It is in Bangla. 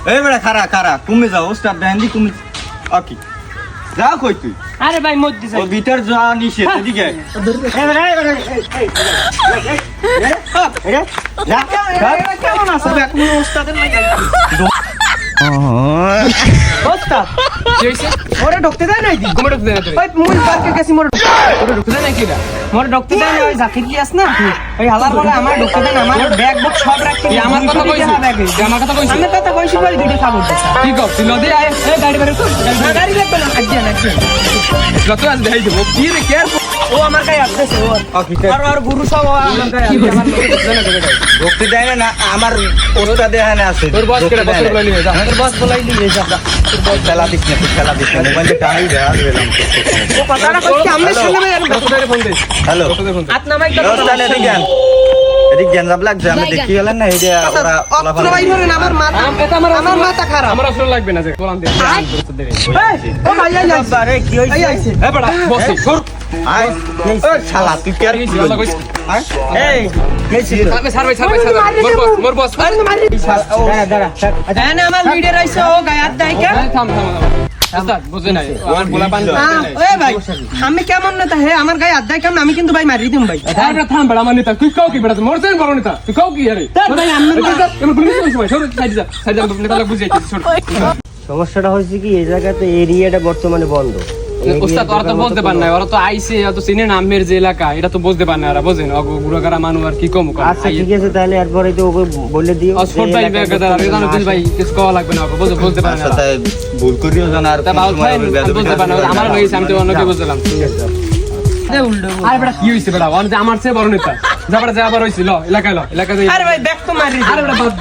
এই বেটা খারা খারা তুমি যাও ওস্তাদ দেখানি তুমি ওকে যা কই তুই আরে ভাই মত দিছে ও ভিতর যা নিষেধ এদিকে কেমন আছে এখন ওস্তাদের নাই ওস্তাদ কি হইছে ওরে ঢুকতে দেয় নাই দি কোমর ঢুকতে দেয় না তুই ওই মুই পার্কে গেছি মোর ঢুকতে দেয় না কি না মোর ঢুকতে দেয় না ওই জাকির কি আছে না ওই হালার বলে আমার ঢুকতে দেয় না আমার ব্যাগ বুক সব রাখতে তুই আমার কথা কইছিস আমার কথা কইছিস আমি কথা কইছি বলে দুটো খাবো কি কর তুই নদী আয় এই গাড়ি বের কর গাড়ি লাগবে না একজন তুই আজ দেখাই দেবো কি রে কেয়ার ও আমার গায়ে আসছে ও আর গুরু সব আমার গায়ে কি আমার ঢুকতে দেয় না আমার ওস্তাদ এখানে আছে তোর বস কেটে বস বলাই নিয়ে যা তোর বস বলাই নিয়ে যা খেলা দিস না খেলা দিস না মোবাইলে টাই দেয়া দিলাম ও কথাটা কইছি আমি শুনলে ডক্টরে ফোন দে হ্যালো ডক্টরে ফোন দে হাত নামাই ওস্তাদ এদিকে আন এদিকে গেঞ্জাব লাগছে আমি দেখি গেলেন না এই যে ওরা অত্র ভাই ধরেন আমার মাথা এটা আমার মাথা খারাপ আমার আসলে লাগবে না যে কোলান দে ও ভাই আই আরে কি হইছে আইছে এ বড়া বস সর আই এই শালা তুই কি আর কি আল্লাহ কইছে এই মেসি সার ভাই মোর বস দাঁড়া দাঁড়া জানে আমার লিডার আইছে ও গায়ে হাত দেয় কে থাম ওস্তাদ বুঝে নাই আমার পোলা পান এ ভাই আমি কেমন নেতা হে আমার গায়ে হাত দেয় কেমন আমি কিন্তু ভাই মারি দিম ভাই আরে থাম বড়া আমার নেতা তুই কাও কি বড়া মোর চেন বড় নেতা তুই কাও কি আরে ভাই আমি এমন পুলিশ সময় সর সাইড যা নেতা লোক বুঝাইছিস সর সমস্যাটা হয়েছে কি এই জায়গাতে এরিয়াটা বর্তমানে বন্ধ। ওস্তাদ ওরা তো বলতে পারে না ওরা তো আইছে অত চিনে না আমের যে এলাকা এটা তো বুঝতে পারে না ওরা বোঝেন গুড়াগাড়া মানুষ আর কি কম আচ্ছা ঠিক আছে তাহলে এরপরে তো ওকে বলে দিও অসফট ভাই ভাই কিছু কওয়া লাগবে না ওকে বুঝতে পারে না সাথে ভুল করিও জানা আর তা বাউল ভাই বুঝতে পারে না আমার হইছে আমি তো অন্যকে বুঝলাম আরে বেটা কি হইছে বেটা ওর যে আমার চেয়ে বড় নেতা যা বেটা যা আবার হইছিল এলাকায় এলাকায় আরে ভাই ব্যাগ তো মারি আরে বেটা বাদ